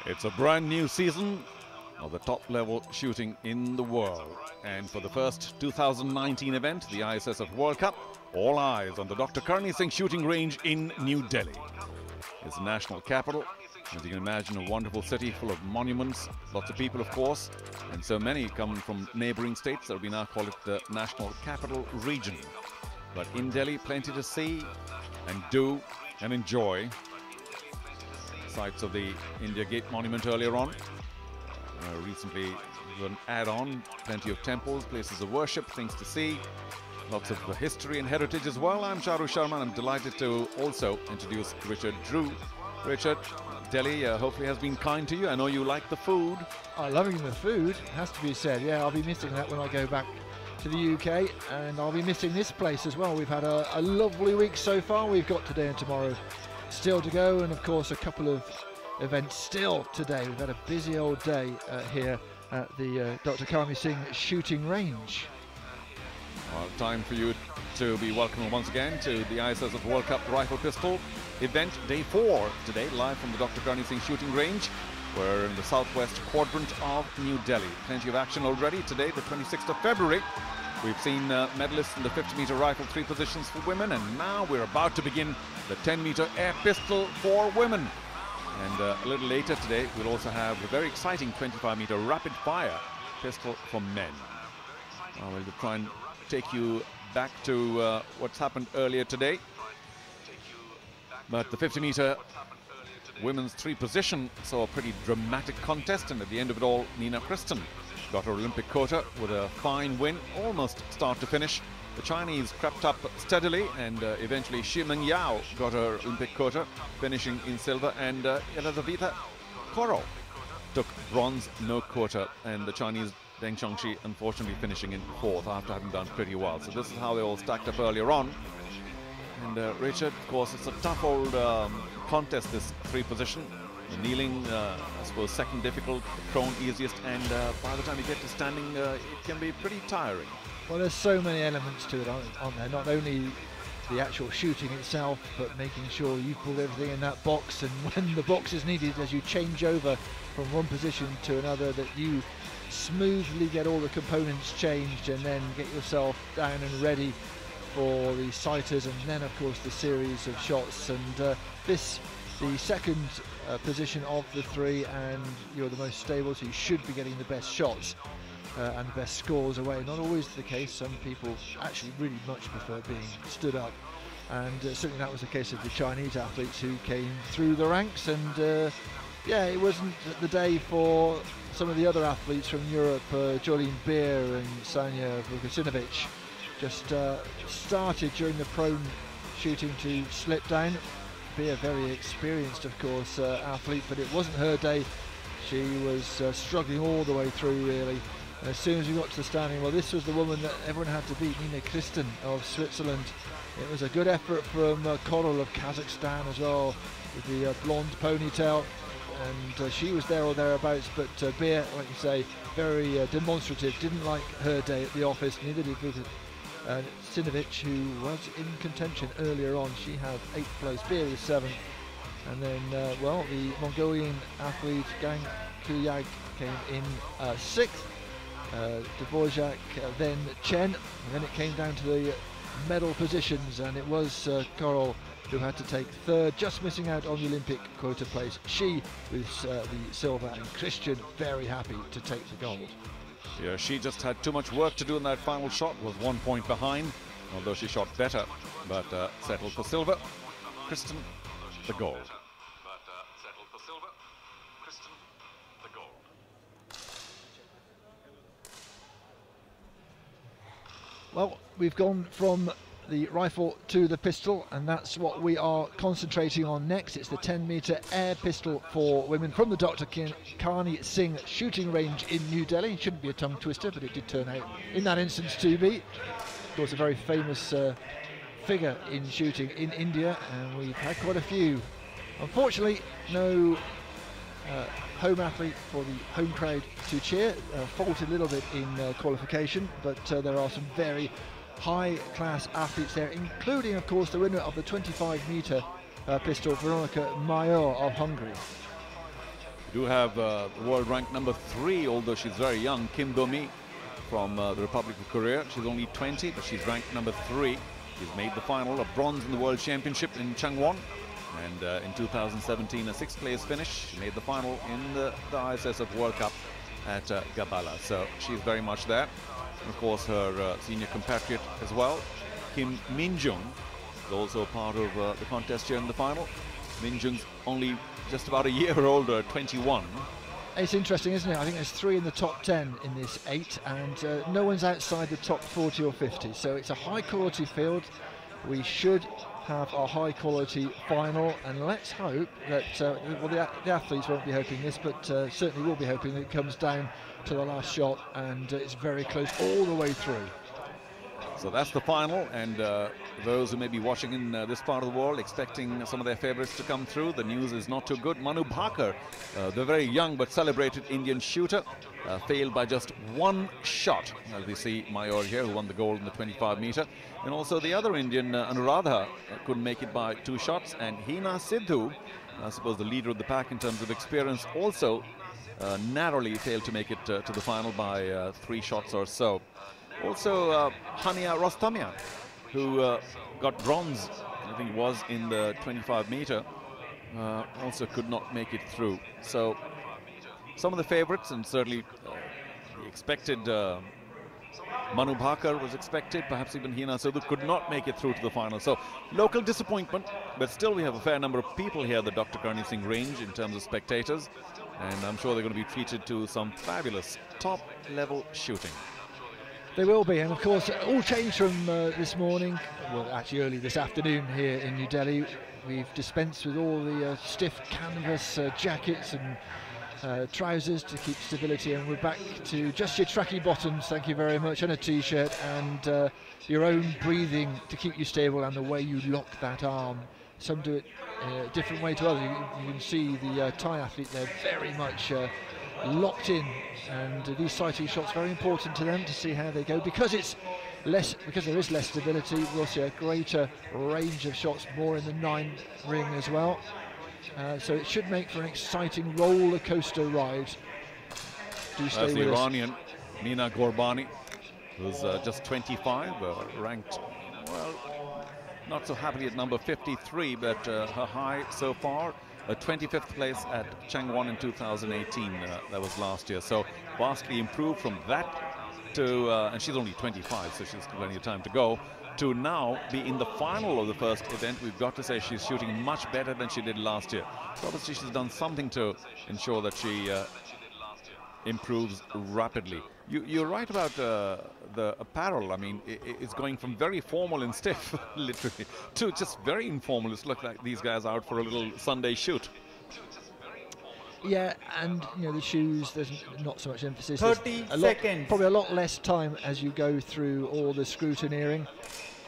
It's a brand new season of the top level shooting in the world. And for the first 2019 event, the ISSF World Cup, all eyes on the Dr. Karni Singh shooting range in New Delhi. It's the national capital. As you can imagine, a wonderful city full of monuments, lots of people, of course, and so many come from neighboring states that we now call it the National Capital Region. But in Delhi, plenty to see and do and enjoy. Sites of the India Gate Monument earlier on. Recently, an add-on, plenty of temples, places of worship, things to see. Lots of history and heritage as well. I'm Charu Sharma and I'm delighted to also introduce Richard Drew. Richard, Delhi hopefully has been kind to you. I know you like the food. I'm loving the food, has to be said. Yeah, I'll be missing that when I go back to the UK, and I'll be missing this place as well. We've had a lovely week so far. We've got today and tomorrow still to go, and of course a couple of events still today. We've had a busy old day here at the Dr. Karni Singh shooting range. Well, time for you to be welcome once again to the ISSF World Cup Rifle Pistol event, day 4 today, live from the Dr. Karni Singh shooting range. We're in the southwest quadrant of New Delhi. Plenty of action already today, the 26th of February. We've seen medalists in the 50-meter rifle 3 positions for women, and now we're about to begin the 10-meter air pistol for women. And a little later today, we'll also have a very exciting 25-meter rapid-fire pistol for men. We'll try and take you back to what's happened earlier today. But the 50-meter women's 3 position saw a pretty dramatic contest, and at the end of it all, Nina Kristen got her Olympic quota with a fine win, almost start to finish. The Chinese crept up steadily, and eventually Xi Mengyao got her Olympic quota, finishing in silver, and Elizaveta Koro took bronze, no quota, and the Chinese Deng Xiangxi unfortunately finishing in 4th after having done pretty well. So this is how they all stacked up earlier on. And Richard, of course, it's a tough old contest, this 3 position. The kneeling, I suppose, second difficult, prone easiest, and by the time you get to standing, it can be pretty tiring. Well, there's so many elements to it on there, not only the actual shooting itself, but making sure you pull everything in that box, and when the box is needed, as you change over from one position to another, that you smoothly get all the components changed and then get yourself down and ready for the sighters, and then of course the series of shots. And this, the second position of the 3, and you're the most stable, so you should be getting the best shots and the best scores away. Not always the case. Some people actually really much prefer being stood up, and certainly that was the case of the Chinese athletes who came through the ranks. And yeah, it wasn't the day for some of the other athletes from Europe. Jolene Beer and Sanya Vukasinovic just started during the prone shooting to slip down. Beer, very experienced, of course, athlete, but it wasn't her day. She was struggling all the way through, really. And as soon as we got to the standing, well, this was the woman that everyone had to beat, Nina Kristen of Switzerland. It was a good effort from Korol of Kazakhstan as well, with the blonde ponytail. And she was there or thereabouts, but Beer, like you say, very demonstrative. Didn't like her day at the office, neither did Sinovic, who was in contention earlier on. She had 8th place, Beer was 7th. And then, well, the Mongolian athlete Gang Kuyag came in 6th. Dvorak, then Chen, and then it came down to the medal positions, and it was Korol who had to take 3rd, just missing out on the Olympic quota place. She with the silver, and Christian very happy to take the gold. Yeah, she just had too much work to do in that final shot, was 1 point behind, although she shot better, but settled for silver. Kristen, the gold. Well, we've gone from the rifle to the pistol, and that's what we are concentrating on next. It's the 10-meter air pistol for women from the Dr. Karni Singh shooting range in New Delhi. It shouldn't be a tongue twister, but it did turn out in that instance to be. Of course, a very famous figure in shooting in India, and we've had quite a few. Unfortunately, no home athlete for the home crowd to cheer. Faulted a little bit in qualification, but there are some very high-class athletes there, including, of course, the winner of the 25-meter pistol, Veronica Mayer of Hungary. do have world rank number 3, although she's very young, Kim Do-mi from the Republic of Korea. She's only 20, but she's ranked number 3. She's made the final, a bronze in the World Championship in Changwon. And in 2017, a 6th place finish. She made the final in the ISSF World Cup at Gabala. So she's very much there. And of course, her senior compatriot as well, Kim Min-jung, is also part of the contest here in the final. Min-jung's only just about a year older, 21. It's interesting, isn't it? I think there's 3 in the top 10 in this 8, and no one's outside the top 40 or 50. So it's a high-quality field. We should have a high-quality final, and let's hope that well, the athletes won't be hoping this, but certainly will be hoping that it comes down to the last shot and it's very close all the way through. So that's the final, and those who may be watching in this part of the world expecting some of their favorites to come through, the news is not too good. Manu Bhaker, the very young but celebrated Indian shooter, failed by just 1 shot. As we see Mayor here, who won the gold in the 25-meter. And also the other Indian, Anuradha, couldn't make it by 2 shots. And Hina Sidhu, I suppose the leader of the pack in terms of experience, also narrowly failed to make it to the final by 3 shots or so. Also, Hania Rostamia, who got bronze, I think it was, in the 25-meter, also could not make it through. So some of the favorites, and certainly the expected Manu Bhaker was expected, perhaps even Hina Sidhu, could not make it through to the final. So local disappointment, but still we have a fair number of people here at the Dr. Karni Singh range in terms of spectators, and I'm sure they're going to be treated to some fabulous top-level shooting. They will be, and of course all changed from this morning, well actually early this afternoon here in New Delhi. We've dispensed with all the stiff canvas jackets and trousers to keep stability, and we're back to just your tracky bottoms, thank you very much, and a t-shirt, and your own breathing to keep you stable, and the way you lock that arm. Some do it a different way to others. You can see the Thai athlete, they're very much locked in, and these sighting shots very important to them to see how they go, because it's less, because there is less stability. We'll see a greater range of shots, more in the 9 ring as well, so it should make for an exciting roller coaster ride. Do stay That's with the us. Iranian Mina Gorbani, who's just 25, ranked, well, not so happily at number 53, but her high so far, a 25th place at Changwon in 2018, that was last year. So vastly improved from that to, and she's only 25, so she's plenty of time to go, to now be in the final of the first event. We've got to say she's shooting much better than she did last year. So obviously she's done something to ensure that she improves rapidly. You're right about the apparel. I mean, it's going from very formal and stiff, literally, to just very informal. It's look like these guys are out for a little Sunday shoot. Yeah, and you know, the shoes, there's not so much emphasis. 30 seconds. Probably a lot less time as you go through all the scrutineering.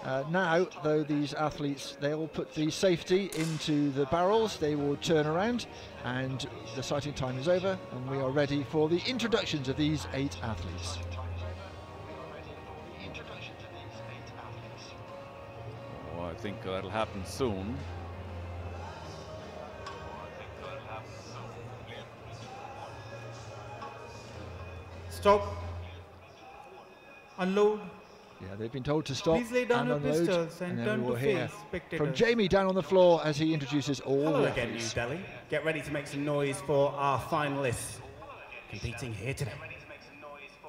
Now, though, these athletes, they all put the safety into the barrels, they will turn around, and the sighting time is over, and we are ready for the introductions of these 8 athletes. Oh, I think that'll happen soon. Stop. Unload. Yeah, they've been told to stop. Please lay down and your unload, pistols and then turn we to will hear face spectators. from Jamie down on the floor as he introduces all Hello the again, New athletes. Delhi. Get ready to make some noise for our finalists competing here today.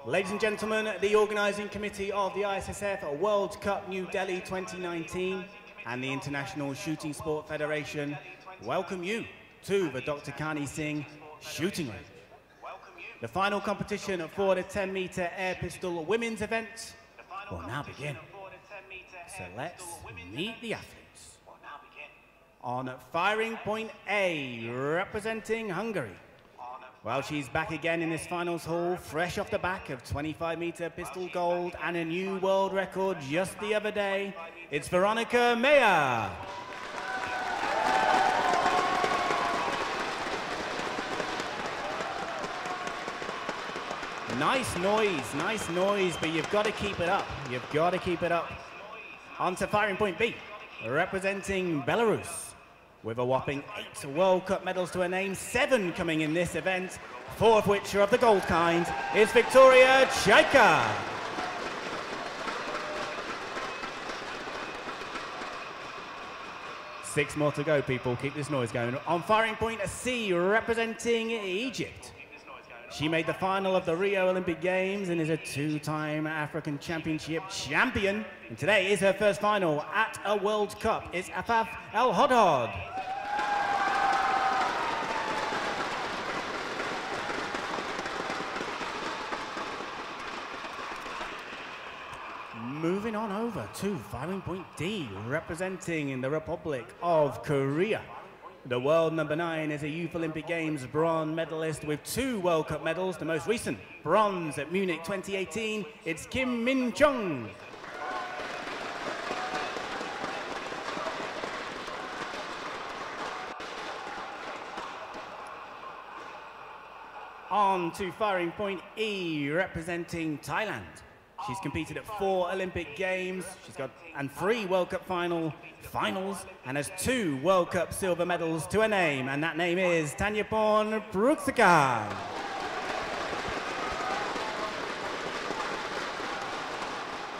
Ladies and gentlemen, the organising committee of the ISSF World Cup New Delhi 2019 and the International Shooting Sport Federation welcome you to the Dr. Karni Singh shooting range. The final competition for the 10-meter air pistol women's event will now begin. So let's meet the athletes. On firing point A, representing Hungary. Well, she's back again in this finals hall, fresh off the back of 25-meter pistol gold and a new world record just the other day. It's Veronica Meyer. Nice noise, but you've got to keep it up. You've got to keep it up. On to firing point B, representing Belarus. With a whopping 8 World Cup medals to her name, 7 coming in this event, 4 of which are of the gold kind, is Victoria Chaika. Six more to go, people. Keep this noise going. On firing point, a C representing Egypt. She made the final of the Rio Olympic Games and is a 2-time African Championship champion. And today is her first final at a World Cup. It's Afaf El Hodhod. Moving on over to firing point D, representing the Republic of Korea. The world number 9 is a Youth Olympic Games bronze medalist with 2 World Cup medals, the most recent bronze at Munich 2018. It's Kim Min-chung. On to firing point E, representing Thailand. She's competed at 4 Olympic Games. She's got 3 World Cup finals and has 2 World Cup silver medals to her name, and that name is Tanyapon Pruksakan.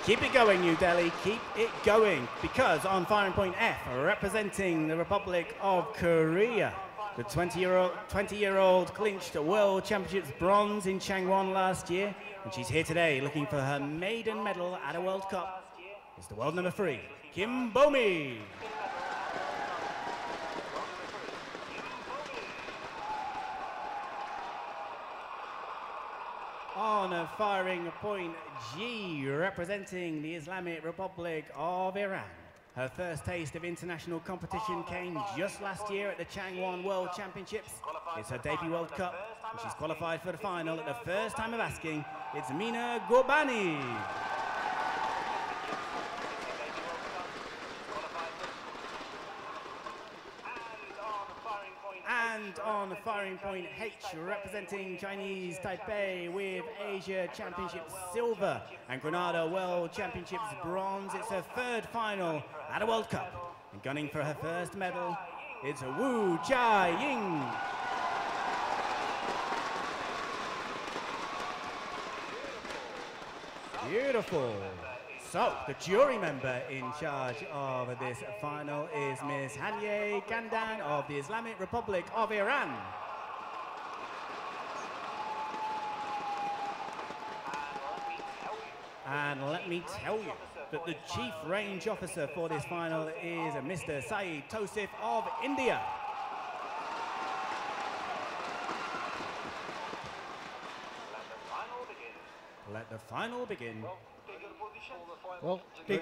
Keep it going, New Delhi, keep it going, because on firing point F, representing the Republic of Korea, the 20-year-old clinched World Championships bronze in Changwon last year, and she's here today looking for her maiden medal at a World Cup. It's the world number 3, Kim Bomi. On a firing point G, representing the Islamic Republic of Iran. Her first taste of international competition came just last year at the Changwon World Championships. It's her debut World Cup, and she's qualified for the final at the first time of asking. It's Mina Gobani. And on firing point H, representing Chinese Taipei with Asia Championships silver and Grenada World Championships bronze. It's her 3rd final at a World Cup. And gunning for her first medal, it's Wu Jia-ying. Beautiful. So, the jury member in charge of this final is Ms. Hanye Kandan of the Islamic Republic of Iran. And let me tell you that the chief range officer for this final is Mr. Saeed Tosif of India. Let the final begin. Well, for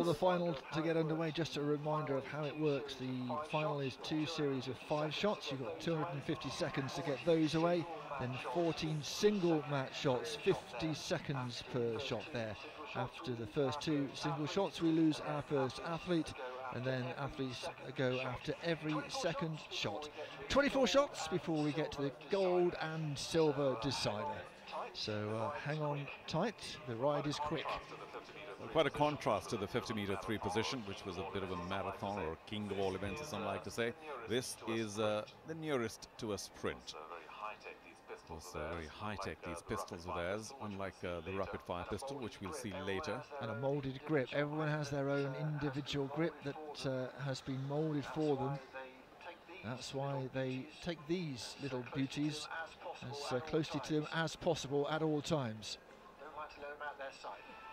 the final to get underway, just a reminder of how it works. The final is 2 series of 5 shots. You've got 250 seconds to get those away. Then 14 single match shots, 50 seconds per shot there. After the first 2 single shots, we lose our first athlete, and then athletes go after every second shot. 24 shots before we get to the gold and silver decider. So hang on tight, the ride is quick. Well, quite a contrast to the 50-meter 3 position, which was a bit of a marathon or king of all events, as some like to say. This is the nearest to a sprint. It's very high-tech, these pistols of theirs, unlike the rapid-fire pistol, which we'll see later. And a moulded grip. Everyone has their own individual grip that has been moulded for them. That's why they take these little beauties as closely to them as possible at all times.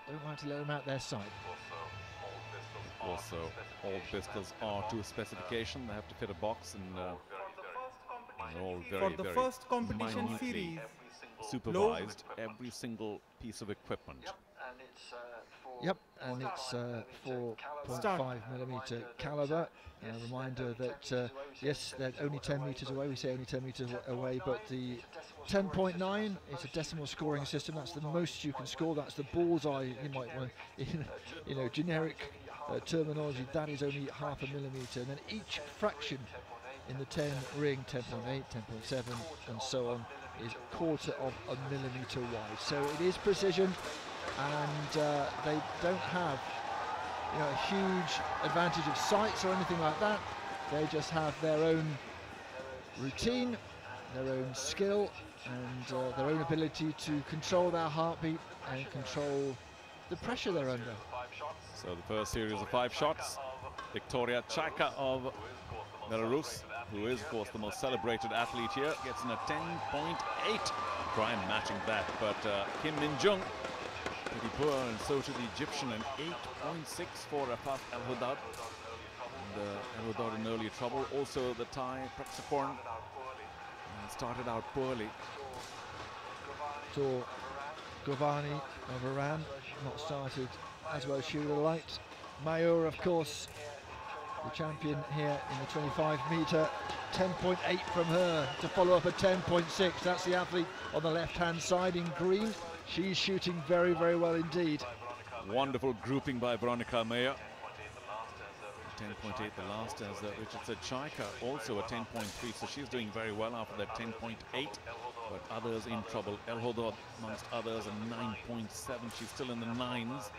Don't mind to let them out their side. Also, all pistols are to a specification. They have to fit a box, and all very, For the first competition minutely series, supervised, every single piece of equipment. Yep, and it's 4.5mm caliber. A reminder that yes, they're only 10 meters away. We say only 10 meters away, but the 10.9 is a decimal scoring system. That's the most you can score. That's the bullseye. You might want, you know, generic terminology. That is only ½ a millimeter, and then each fraction in the 10 ring, 10.8, 10.7, and so on, is 1/4 of a millimeter wide. So it is precision, and they don't have, you know, a huge advantage of sights or anything like that. They just have their own routine, their own skill, and their own ability to control their heartbeat and control the pressure they're under. So the first series of 5 shots, Victoria Chaika of Belarus, who is of course the most celebrated athlete here, gets in a 10.8. Try and matching that, but Kim Min-jung pretty poor, and so to the Egyptian, an 8.6 for Rafat El-Hudad. And El-Hudad in early trouble. Also the Thai Praxakorn started out poorly. So Govani of Iran not started as well as she would have liked. Mayur, of course, the champion here in the 25-metre, 10.8 from her to follow up a 10.6. That's the athlete on the left-hand side in green. She's shooting very, very well indeed. Wonderful grouping by Veronica Mayur. 10.8 the last, as Richard said. Chaika also a 10.3, so she's doing very well after that 10.8. But others in trouble. El-Hudad amongst others, a 9.7. She's still in the 9s,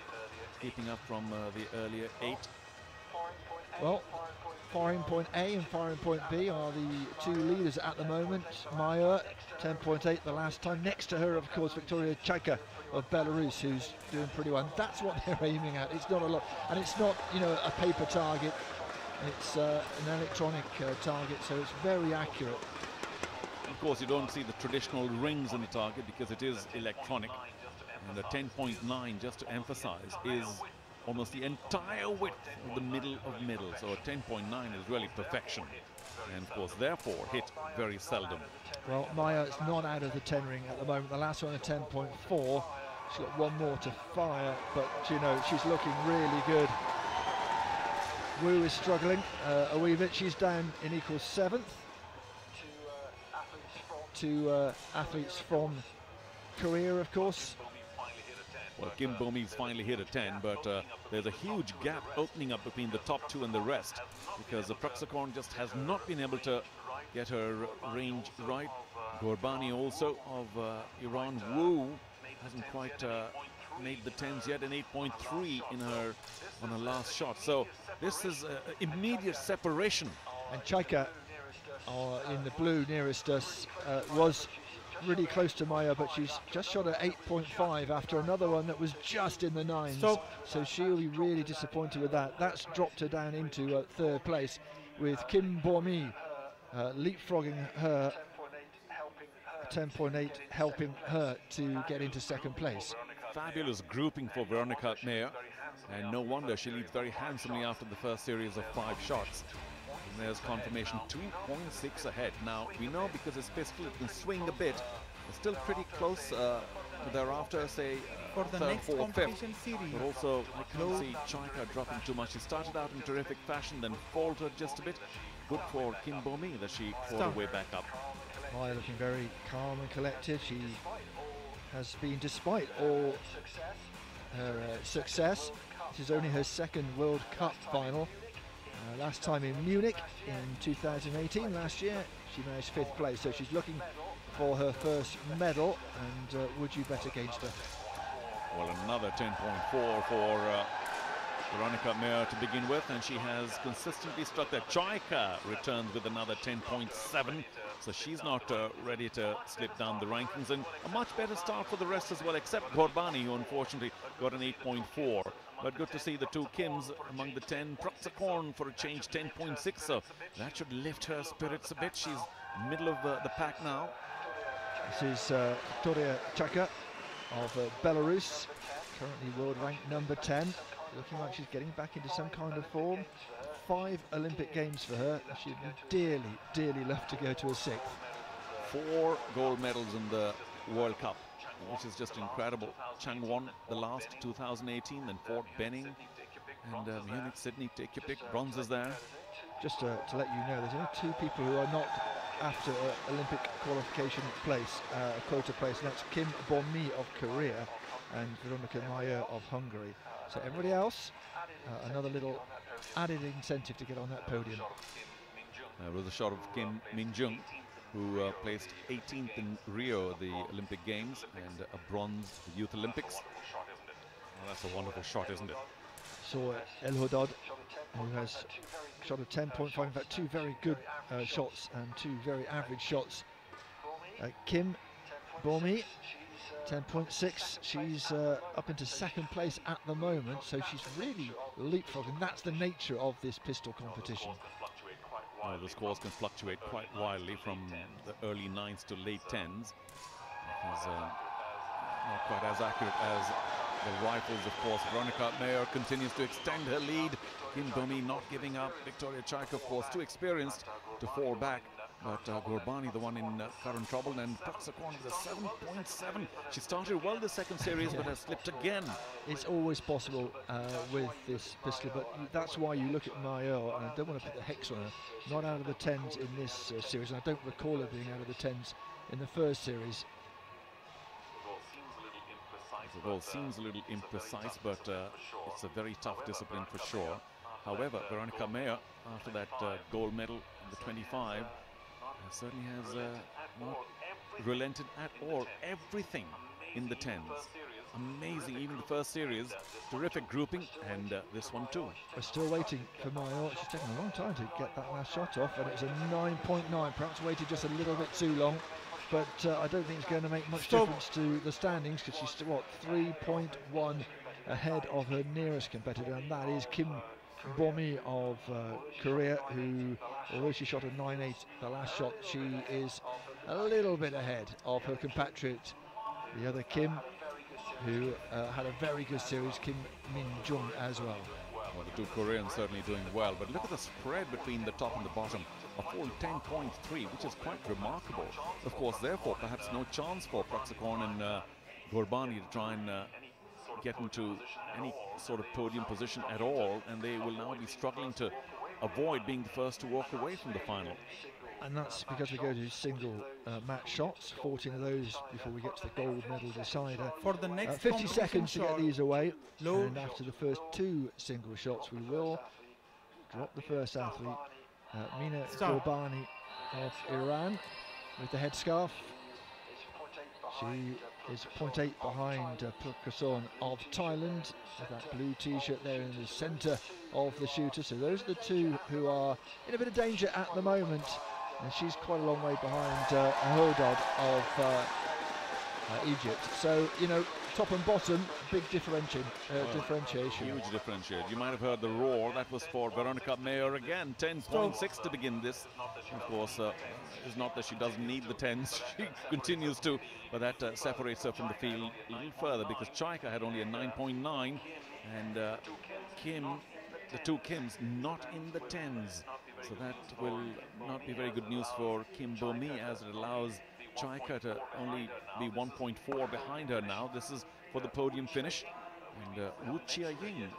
keeping up from the earlier 8. Well, firing point A and firing point B are the two leaders at the moment. Mayur, 10.8 the last time. Next to her, of course, Victoria Chaika of Belarus, who's doing pretty well. And that's what they're aiming at. It's not a lot, and it's not, you know, a paper target. It's an electronic target, so it's very accurate. Of course, you don't see the traditional rings in the target because it is electronic. And the 10.9, just to emphasize, is almost the entire width of the middle of middle. So a 10.9 is really perfection. And of course, therefore, hit very seldom. Well, Mayur is not out of the 10 ring at the moment. The last one, a 10.4. She's got one more to fire, but you know, she's looking really good. Wu is struggling a wee bit. She's down in equal 7th to athletes from Korea, of course. Well, Kim Bo-mi's finally hit a 10, but there's a huge gap opening up between the top 2 and the rest, because the Praxakorn just has not been able to get her range right. Gorbani also of Iran. Wu hasn't quite made the 10s yet, an 8.3 in her on her last shot. So this is immediate separation. And Chaika in the blue nearest us was really close to Mayur, but she's just shot at 8.5 after another one that was just in the 9s. Stop. So she'll be really disappointed with that. That's dropped her down into 3rd place, with Kim Bo-mi leapfrogging her, 10.8 helping her to get into 2nd place. Fabulous grouping for Veronica Mayur, and no wonder she leads very handsomely after the first series of 5 shots. And there's confirmation, 2.6 ahead. Now, we know because it's pistol, it can swing a bit. It's still pretty close thereafter, say, For the 3rd, next 4th, 5th. competition series. But also, I can't see Chaika dropping too much. She started out in terrific fashion, then faltered just a bit. Good for Kim Bo-mi that she fought her way back up. Mayur looking very calm and collected. She has been, despite all her success, this is only her 2nd World Cup final. Last time in Munich in 2018, last year, she managed 5th place, so she's looking for her first medal, and would you bet against her? Well, another 10.4 for Veronica Mayur to begin with, and she has consistently struck that. Chaika returns with another 10.7, so she's not ready to slip down the rankings, and a much better start for the rest as well, except Gorbani, who unfortunately got an 8.4. But good to see the 2 Kims among the 10. Praxakorn for a change, 10.6, so that should lift her spirits a bit. She's middle of the pack now. This is Victoria Chaika of Belarus, currently world ranked number 10. Looking like she's getting back into some kind of form. 5 Olympic Games for her. She'd dearly, dearly love to go to a 6th. 4 gold medals in the World Cup, which is just incredible. Changwon, the last, 2018, then Fort Benning, and Munich, Sydney, take your pick, bronzes there. Just to let you know, there's only 2 people who are not after Olympic qualification place, quota place, and that's Kim Bo-mi of Korea and Veronica Mayur of Hungary. So everybody else, another little added incentive to get on that podium. There was a shot of Kim Min-jung, who placed 18th in Rio, the Olympic Games, and a bronze at the Youth Olympics. Well, that's a wonderful shot, isn't it? So El-Hudad who has shot a 10.5, in fact 2 very good shots and 2 very average shots. Kim Bomi, 10.6, she's up into 2nd place at the moment, so she's really leapfrogging. That's the nature of this pistol competition. Well, the scores can fluctuate quite wildly from the early 9s to late 10s. It's not quite as accurate as the rifles, of course. Veronica Mayer continues to extend her lead. Kim Bomi not giving up. Victoria Chaika, of course, too experienced to fall back. But Gurbani, the one in current trouble, and Praxakorn with a 7.7. She started well the 2nd series, but has slipped again. It's always possible with this pistol, but that's why you look at Mayer, and I don't want to put the hex on her, not out of the 10s in this series, and I don't recall her being out of the 10s in the 1st series. The ball seems a little imprecise, but it's a very tough discipline for sure. However, Veronica Mayer, after that gold medal in the 25, certainly has not relented at all. Everything in the 10s. Amazing, even the 1st series. Terrific grouping, and this one too. We're still waiting for Mayer. She's taken a long time to get that last shot off, and it was a 9.9. Perhaps waited just a little bit too long. But I don't think it's going to make much difference to the standings, because she's still, 3.1 ahead of her nearest competitor, and that is Kim Bomi of Korea, who, although she shot a 9.8 the last shot, she is a little bit ahead of her compatriot, the other Kim, who had a very good series, Kim Min-jung as well. Well, the 2 Koreans certainly doing well, but look at the spread between the top and the bottom. A full 10.3, which is quite remarkable. Of course, therefore, perhaps no chance for Praxakorn and Gurbani to try and get into any sort of podium position at all, and they will now be struggling to avoid being the first to walk away from the final. And that's because we go to single match shots, 14 of those before we get to the gold medal decider. For the next 50 seconds to get these away, low. And after the first 2 single shots, we will drop the first athlete, Mina Gurbani of Iran, with the headscarf. She is 0.8 behind Praxakorn of Thailand, with that blue t-shirt there in the centre of the shooter. So those are the 2 who are in a bit of danger at the moment, and she's quite a long way behind Hodod of Egypt. So, you know, top and bottom, big differentiation. Huge differentiation. You might have heard the roar. That was for Veronica Mayer again. 10.6 to begin this. Of course, it's not that she doesn't need the 10s. She continues to, but that separates her from the field a little further, because Chaika had only a 9.9, and Kim, the 2 Kims, not in the 10s. So that will not be very good news for Kim Bomi, as it allows Chaika to only be 1.4 behind her now. This is for the podium finish. And Wu Chia-ying,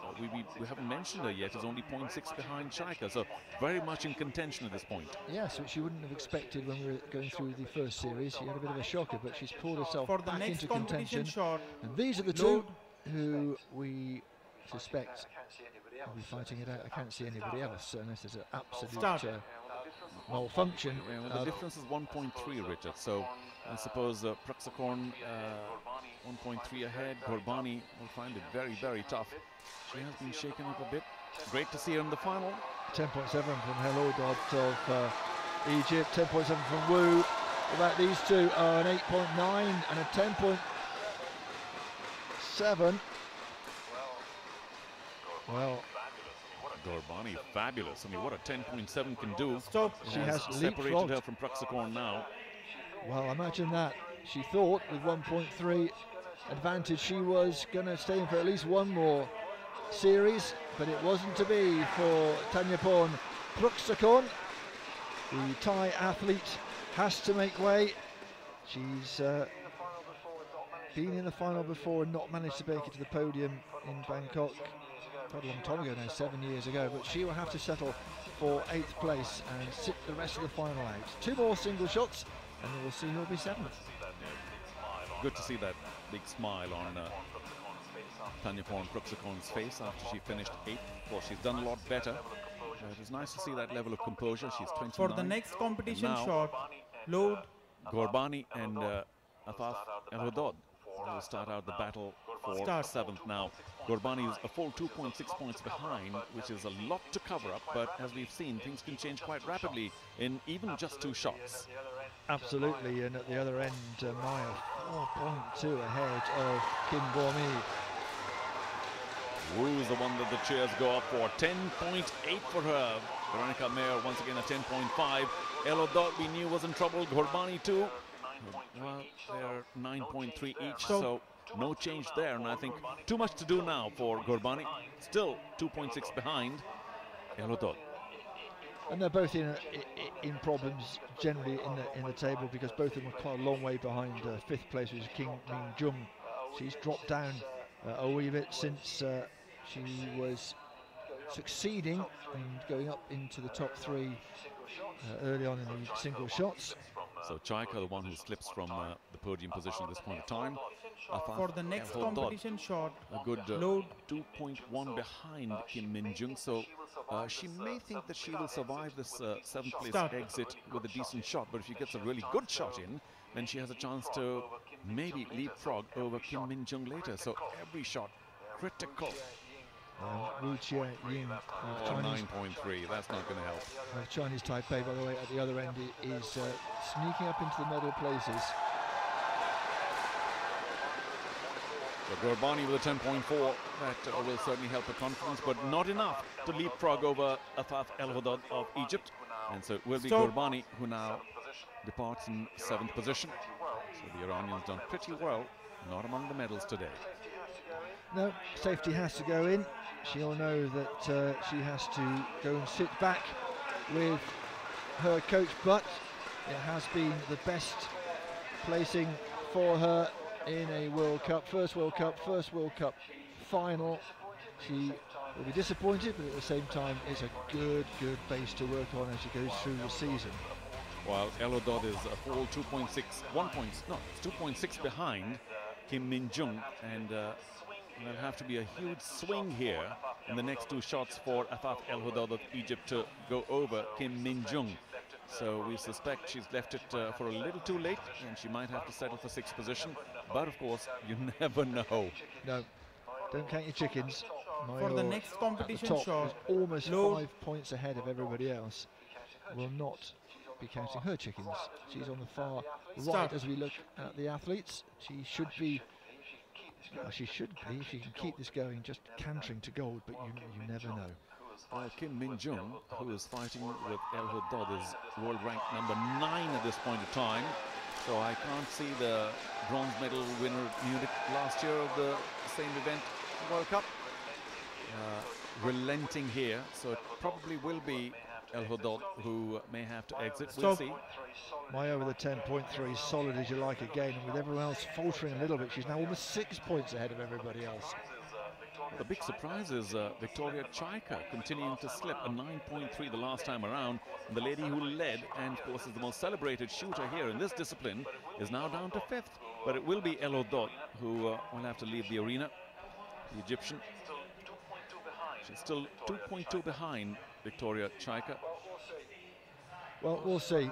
we haven't mentioned her yet, is only 0.6 behind Chaika, so very much in contention at this point. Yes, which you wouldn't have expected when we were going through the 1st series. She had a bit of a shocker, but she's pulled herself back into contention. And these are the 2 who we suspect will be fighting it out. I can't see anybody else unless there's an absolute malfunction. Yeah, well, the difference is 1.3, Richard, so I suppose Praxakorn 1.3 ahead. Gurbani will find it very, very tough. She has been shaken up a bit. Great to see her in the final. 10.7 from Helodot of Egypt, 10.7 from Wu. What about these 2? An 8.9 and a 10.7. Well, Gurbani, fabulous. I mean, what a 10.7 can do. She has separated her from Praxakorn now. Well, imagine that. She thought with 1.3 advantage she was going to stay in for at least one more series, but it wasn't to be for Thanyapon Praxakorn. The Thai athlete has to make way. She's been in the final before and not managed to make it to the podium in Bangkok quite a long time ago now, 7 years ago, but she will have to settle for 8th place and sit the rest of the final out. 2 more single shots and we'll see who'll be 7th. Good to see that big smile on Thanyapon Praxakorn's face after she finished 8th. Of course, she's done a lot better. It was nice to see that level of composure. She's 29. For the next competition shot, load. Gurbani and Afaf Erodod will start out the battle for Start. 7th now. Gurbani is a full 2.6 points behind, which is a lot to cover up, but as we've seen, things can change quite rapidly in even just 2 shots. Absolutely, and at the other end, Maya 4.2 ahead of Kim Bo-mi. Wu is the one that the cheers go up for. 10.8 for her. Veronica Mayer once again a 10.5. Elodot we knew was in trouble. Gurbani too. Well, they're 9.3 each, so no change there. And I think too much to do now for Gurbani. Still 2.6 behind Elodot. And they're both in problems generally in the table, because both of them are quite a long way behind 5th place, which is Kim Min-jung. She's dropped down a wee bit since she was succeeding in going up into the top 3 early on in the single shots. So Chaika, the one who slips from the podium position at this point of time. For the next competition shot, a good load 2.1 behind Kim Min-jung, so she may think that she will survive this 7th place Start. exit with a decent shot, but if she gets a really good shot in, then she has a chance to maybe leapfrog over Kim Min-jung later. So every shot critical. Wu Jie-ying, Chinese 9.3, that's not going to help. Chinese Taipei, by the way, at the other end is sneaking up into the medal places. So Gurbani with a 10.4, that will certainly help her confidence, but not enough to leapfrog over Afaf El-Hodod of Egypt. And so it will be Gurbani who now departs in 7th position. So the Iranians done pretty well, not among the medals today. No, safety has to go in. She'll know that she has to go and sit back with her coach, but it has been the best placing for her in a World Cup, first World Cup final. She will be disappointed, but at the same time it's a good base to work on as she goes through the season. While Elodot is a full 2.6 behind Kim Min-jung, and there'll have to be a huge swing here in the next 2 shots for Afaf El-Hodod of Egypt to go over Kim Min-jung. So we suspect she's left it for a little too late, and she might have to settle for 6th position. But of course, you never know. No, don't count your chickens. for the next competition shot, is almost load 5 points ahead of everybody else. Will not be counting her chickens. She's on the far right Start. as we look at the athletes. She should be. Well, she should be, if she can keep this going, just cantering to gold, but you never know. Kim Min-jung, who is fighting with El-Hodod, is world rank number 9 at this point of time. So I can't see the bronze medal winner at Munich last year of the same event, World Cup, relenting here. So it probably will be El-Hodod who may have to exit. We'll see. Maya with a 10.3, solid as you like again, and with everyone else faltering a little bit, she's now almost 6 points ahead of everybody else. The big surprise is Victoria Chaika continuing to slip, a 9.3 the last time around. And the lady who led, and of course is the most celebrated shooter here in this discipline, is now down to 5th. But it will be El-Hodod who will have to leave the arena, the Egyptian. She's still 2.2 behind Victoria Chaika. Well, we'll see.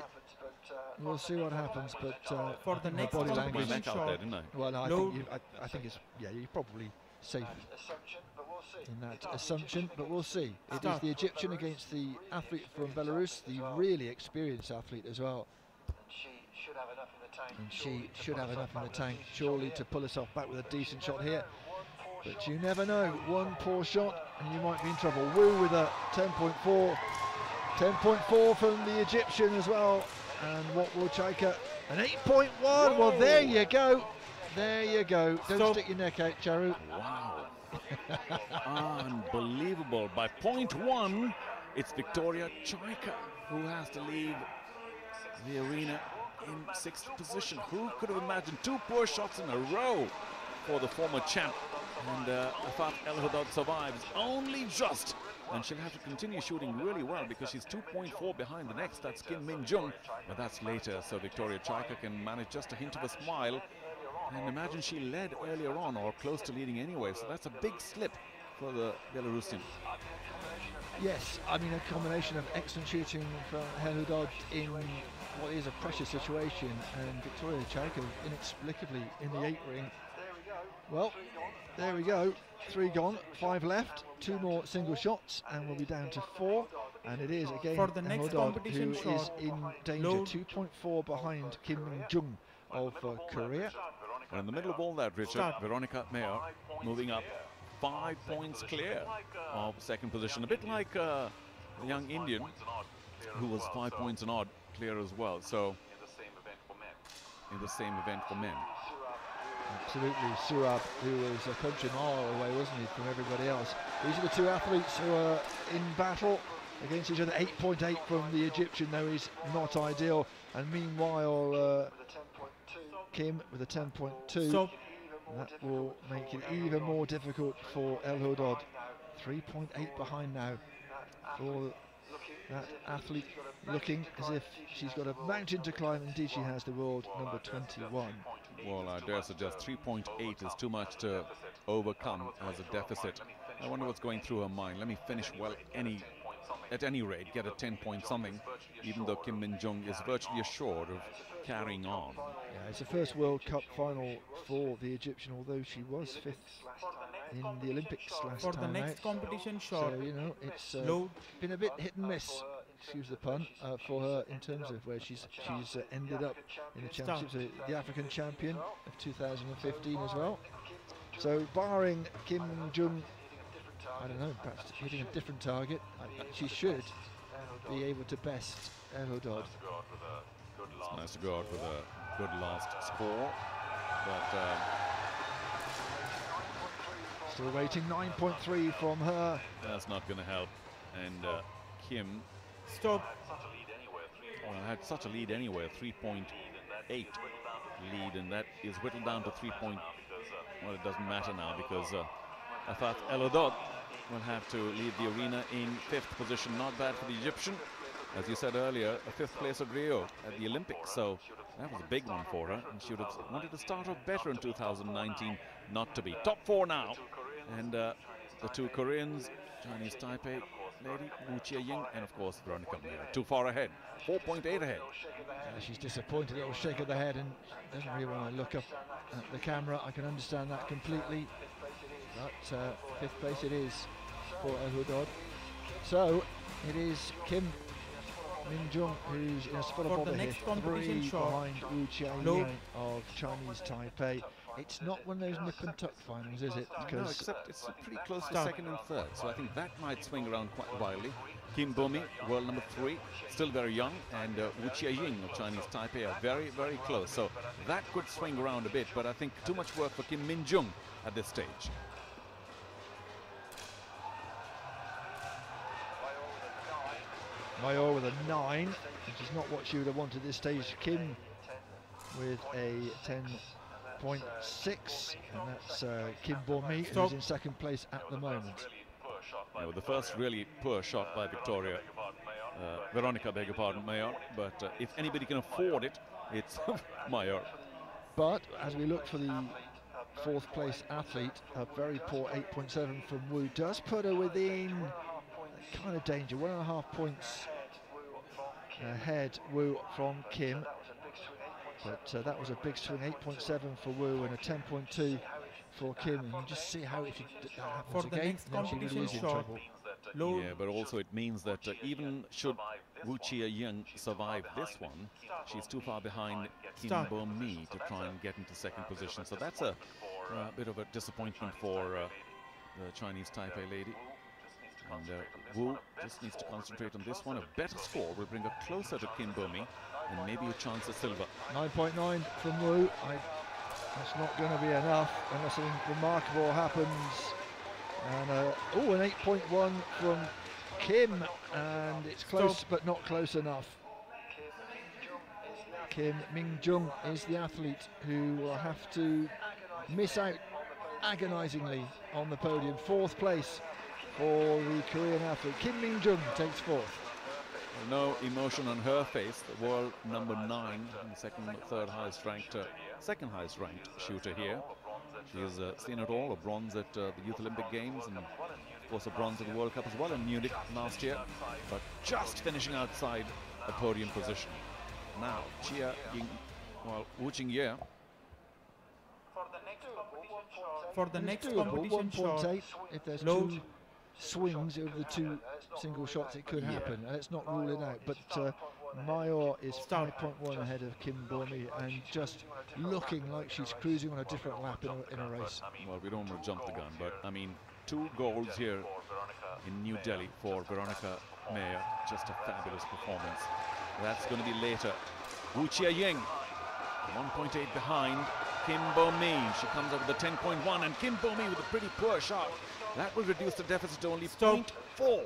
We'll see what happens, but for the her next body My language. neck out there, didn't I? Well, no, Low. I think it's, yeah, you're probably safe in that assumption, but we'll see. It is Start. the Egyptian against the athlete from Belarus, the really experienced athlete as well. And she should have enough in the tank, surely, to pull herself back with a decent shot here. But you never know, one poor shot and you might be in trouble. Wu with a 10.4. 10.4 from the Egyptian as well. And what will Chaika? An 8.1. Well, there you go. There you go. Don't stick your neck out, Charu. Wow. Unbelievable. By 0.1, it's Victoria Chaika who has to leave the arena in 6th position. Who could have imagined 2 poor shots in a row for the former champ? And Afaf El-Hodod survives only just. And she'll have to continue shooting really well because she's 2.4 behind the next. That's Kim Min-jung, but that's later. So Victoria Chaika can manage just a hint of a smile. And imagine she led earlier on, or close to leading anyway. So that's a big slip for the Belarusian. Yes, I mean, a combination of excellent shooting from El-Hodod in what is a pressure situation, and Victoria Chaika inexplicably in the 8 ring Well, there we go. 3 gone, 5 left, 2 more single shots, and we'll be down to 4. And it is again For the next Elhodod competition who shot, is in danger, 2.4 behind Kim Min-jung of Korea. And in the middle of all that, Richard, Veronica Mayer moving up 5 points clear of second position. A bit like the young Indian, who was 5 points and odd clear as well. So in the same event for men. Absolutely, Surab, who was a country mile away, wasn't he, from everybody else. These are the two athletes who are in battle against each other. 8.8 from the Egyptian, though, is not ideal. And meanwhile, Kim with a 10.2. So that will make it even more difficult for Elhodod. 3.8 behind now for that athlete, looking as if she's got a mountain to climb. Indeed she has, the world number 21. Well, I dare suggest 3.8 is too much to overcome as a deficit. I wonder what's going through her mind. Let me finish well at any rate, get a 10 point something, even though Kim Min-jung is virtually assured of carrying on. Yeah, it's the first World Cup final for the Egyptian, although she was 5th in the Olympics last for time the next out. competition shot, So, you know, it's low. been a bit hit and miss, excuse the pun, for her in terms of where she's ended up in the championships. The African champion of 2015 as well. So barring Kim Min-jung, I don't know, perhaps hitting a different target, she should be able to best Elhodod. It's nice to go out with a good last score, but still waiting. 9.3 from her. that's not going to help. And Kim had such a lead anyway, 3.8 lead, and that is whittled down to 3. Well, it doesn't matter now because Afat Elhodod will have to leave the arena in 5th position. Not bad for the Egyptian. As you said earlier, a 5th place at Rio at the Olympics, so that was a big one for her, and she would have wanted to start off better in 2019, not to be. Top 4 now, and the two Koreans, Chinese Taipei lady, Wu Chia-ying, and of course Veronica Mayer. Too far ahead, 4.8 ahead. She's disappointed, a little shake of the head, and doesn't really want to look up at the camera. I can understand that completely, but 5th place it is for Elhodod. So it is Kim Min-jung who's in a spot of bother here, 3 behind Wu Chia-ying of Chinese Taipei. It's not one of those nip and tuck finals, is it? No, except it's pretty close to 2nd and 3rd, so I think that might swing around quite wildly. Kim Bo-mi, world number 3, still very young, and Wu Chia-ying of Chinese Taipei are very, very close, so that could swing around a bit, but I think too much work for Kim Min-jung at this stage. Mayor with a 9, which is not what she would have wanted this stage. Kim with a 10.6, and that's Kim Bo-mi, who's in 2nd place at the moment. Yeah, with the first really poor shot by Veronica, beg your pardon, Mayer, but if anybody can afford it, it's Mayer. But as we look for the 4th place athlete, a very poor 8.7 from Wu does put her within kind of danger, 1.5 points ahead, Wu from Kim, but that was a big swing. 8.7 for Wu and a 10.2 for Kim, and you just see how if that happens for again, the next then she really is in trouble. Yeah, but also it means that even should Wu Chia-ying survive this one, she's too far behind Kim Bo-mi to try and get into 2nd position, so that's a bit of a disappointment for the Chinese Taipei lady. And Wu just needs to concentrate on this one. A better score will bring her closer to Kim Bo-mi and maybe a chance of silver. 9.9 from Wu. That's not going to be enough unless something remarkable happens. And an 8.1 from Kim, and it's close but not close enough. Kim Min-jung is the athlete who will have to miss out agonisingly on the podium. 4th place for the Korean athlete. Kim Min-jung takes 4th. No emotion on her face. The world number 9, and 2nd, 3rd highest ranked, 2nd highest ranked shooter here. She has seen it all, a bronze at the Youth Olympic Games, and of course a bronze at the World Cup as well in Munich last year, but just finishing outside a podium position. Now, Wu Chia-ying For the next doable, competition shot, 1.8. If there's load. 2 swings over the 2 single shots, it could happen. Let's not rule it out. But Mayor is 5.1 ahead of Kim Bo-mi and just looking like she's cruising on a different lap in a race. Well, we don't want to jump the gun, but I mean, 2 golds here in New Delhi for Veronica Mayer. Just a fabulous performance. That's going to be later. Wu Chia-ying, 1.8 behind Kim Bo-mi. She comes up with a 10.1, and Kim Bo-mi with a pretty poor shot. That will reduce the deficit to only 0.4.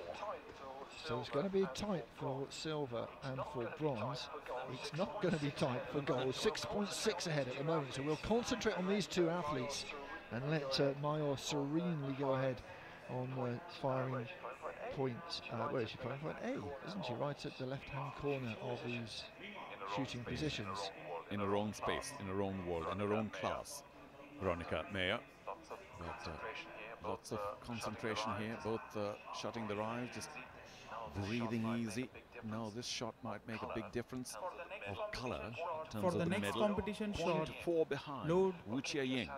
So it's going to be tight for silver and for bronze. It's not going to be tight for gold. 6.6 ahead at the moment. So we'll concentrate on these 2 athletes and let Mayor serenely go ahead on firing point. Where is she firing? Point A, isn't she? Right at the left-hand corner of these shooting positions. In her own space, in her own world, in her own class, Veronica Mayer. But lots of concentration here, both shutting their eyes, just breathing easy. Now this shot might make a big difference of colour in terms for of the the next medal. competition shot, 0.4 behind load. Wu Chia-ying.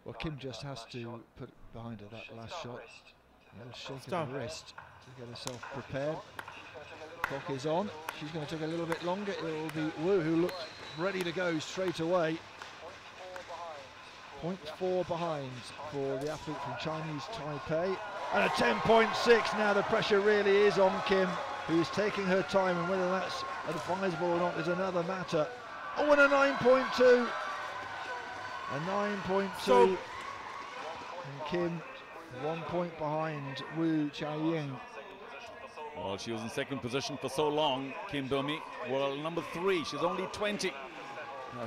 Well, Kim just has to put behind her that last shot. A little shake Stop. of the wrist to get herself prepared. Clock is on. She's going to take a little bit longer. It will be Wu who looks ready to go straight away. 0.4 behind for the athlete from Chinese Taipei. And a 10.6. Now the pressure really is on Kim, who's taking her time, and whether that's advisable or not is another matter. Oh, and a 9.2. A 9.2. So and Kim 1 point behind Wu Chia-ying. Well, she was in second position for so long, Kim Bo-mi. World number 3, she's only 20.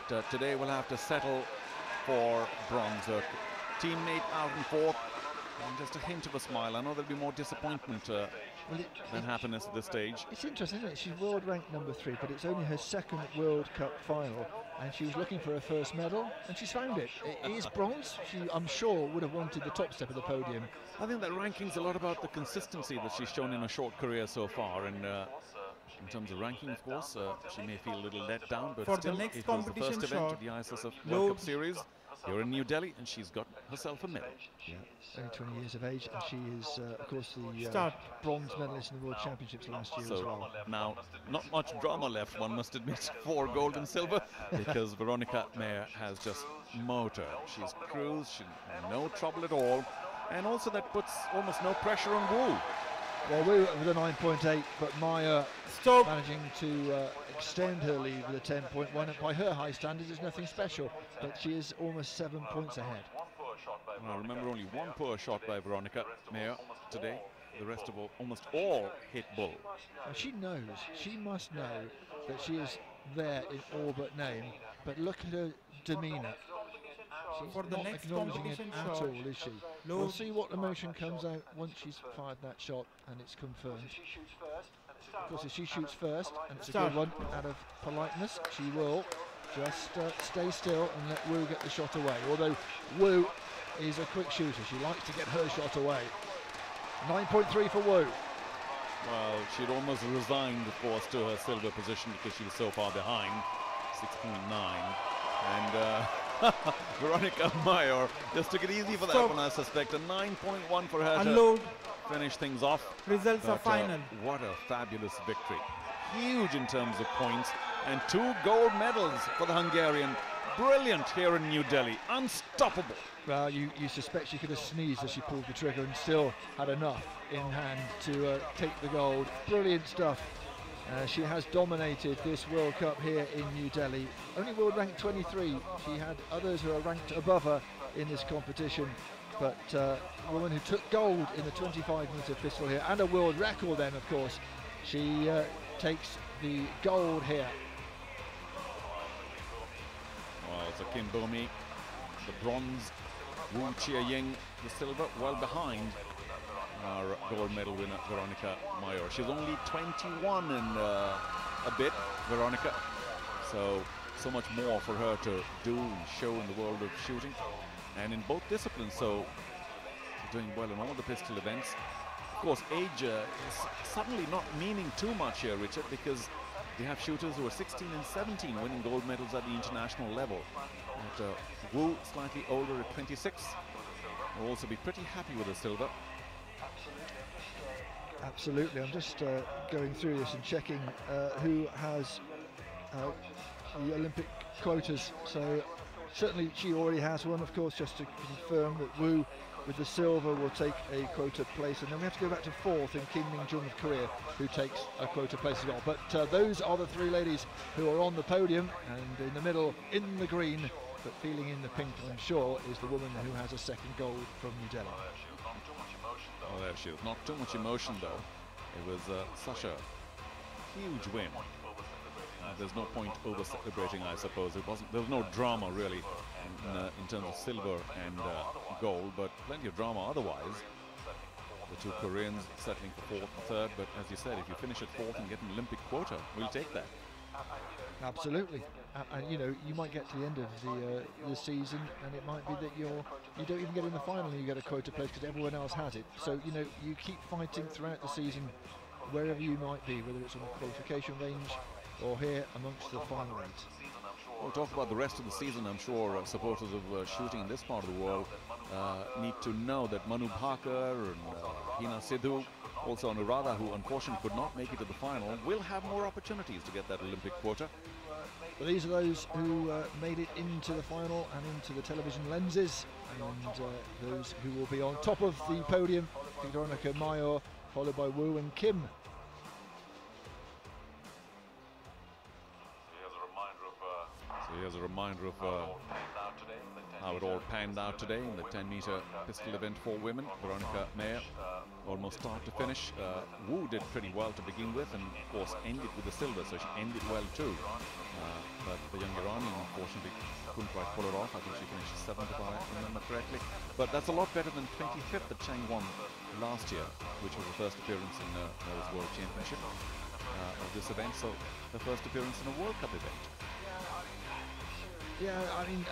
But today we'll have to settle for bronze. Her teammate out in 4th, and just a hint of a smile. I know there'll be more disappointment than happiness at this stage. It's interesting, isn't it? She's world ranked number 3, but it's only her 2nd World Cup final, and she was looking for her first medal, and she's found it. It is bronze. She, I'm sure, would have wanted the top step of the podium. I think that ranking's a lot about the consistency that she's shown in her short career so far, and in terms of ranking, of course, she may feel a little let down, but For still, the next it was the first competition event shot, of the ISSF load. World Cup Series here in New Delhi, and she's got herself a medal. Yeah, only 20 years of age, and she is, of course, the Start. bronze medalist in the World Championships last year as So well. now, not much drama left, one must admit, for gold and silver, because Veronica Mayer has just mowed her. She's cruised, she no trouble at all, and also that puts almost no pressure on Wu. Well, Wu with a 9.8, but Maya Stop. managing to extend her lead with a 10.1. And by her high standards, it's nothing special, but she is almost 7 points ahead. Now remember, only 1 poor shot by Veronica Mayer today. The rest of almost all hit bull. Well, she knows, she must know that she is there in all but name, but look at her demeanour. She's For the not next acknowledging it competition at shot, all, is she? low. We'll see what emotion comes out once she's fired that shot and it's confirmed. Of course, if she shoots first, and it's a Start. good one, out of politeness, she will just stay still and let Wu get the shot away. Although Wu is a quick shooter, she likes to get her shot away. 9.3 for Wu. Well, she'd almost resigned, of course, to her silver position because she was so far behind, 6.9. And Veronica Mayer just took it easy for that Stop. one, I suspect. A 9.1 for her Unload. to finish things off. Results are But, final. what a fabulous victory. Huge in terms of points, and 2 gold medals for the Hungarian. Brilliant here in New Delhi. Unstoppable. Well, you suspect she could have sneezed as she pulled the trigger and still had enough in hand to take the gold. Brilliant stuff. She has dominated this World Cup here in New Delhi. Only world ranked 23. She had others who are ranked above her in this competition. But a woman who took gold in the 25-meter pistol here, and a world record then, of course. She takes the gold here. Well, so Kim Bo-mi, the bronze, Wu Chia-ying, the silver, well behind our gold medal winner, Veronica Mayer. She's only 21 and a bit, Veronica. So much more for her to do and show in the world of shooting, and in both disciplines. So she's doing well in all the pistol events. Of course, age is suddenly not meaning too much here, Richard, because they have shooters who are 16 and 17 winning gold medals at the international level. And, Wu, slightly older at 26, will also be pretty happy with the silver. Absolutely. I'm just going through this and checking who has the Olympic quotas. So certainly she already has one, of course, just to confirm that Wu with the silver will take a quota place, and then we have to go back to fourth in Kim Min-jung of Korea, who takes a quota place as well. But those are the three ladies who are on the podium, and in the middle, in the green, but feeling in the pink, I'm sure, is the woman who has a second gold from New Delhi. Oh, there she is. Not too much emotion, though. It was such a huge win. There's no point over celebrating, I suppose. There was no drama really in terms of silver and gold, but plenty of drama otherwise. The two Koreans settling for fourth and third, but as you said, if you finish at fourth and get an Olympic quota, we'll take that. Absolutely. And you know, you might get to the end of the season, and it might be that you don't even get in the final and you get a quota place because everyone else has it. So you know, you keep fighting throughout the season, wherever you might be, whether it's on the qualification range or here amongst the final eight. We'll talk about the rest of the season. I'm sure supporters of shooting in this part of the world need to know that Manu Bhaker and Hina Sidhu, also Anuradha, who unfortunately could not make it to the final, will have more opportunities to get that Olympic quota. But these are those who made it into the final and into the television lenses, and those who will be on top of the podium, Veronica Mayor, followed by Wu and Kim. So here's a reminder of how it all panned out today in the 10-meter pistol event for women. Veronica Mayer, almost start to finish. Wu did pretty well to begin with, and of course ended with the silver, so she ended well too. But the young Iranian unfortunately couldn't quite pull it off. I think she finished 7th if I remember correctly. But that's a lot better than 25th that Chang won last year, which was the first appearance in the World Championship of this event. So the first appearance in a World Cup event. Yeah, I mean,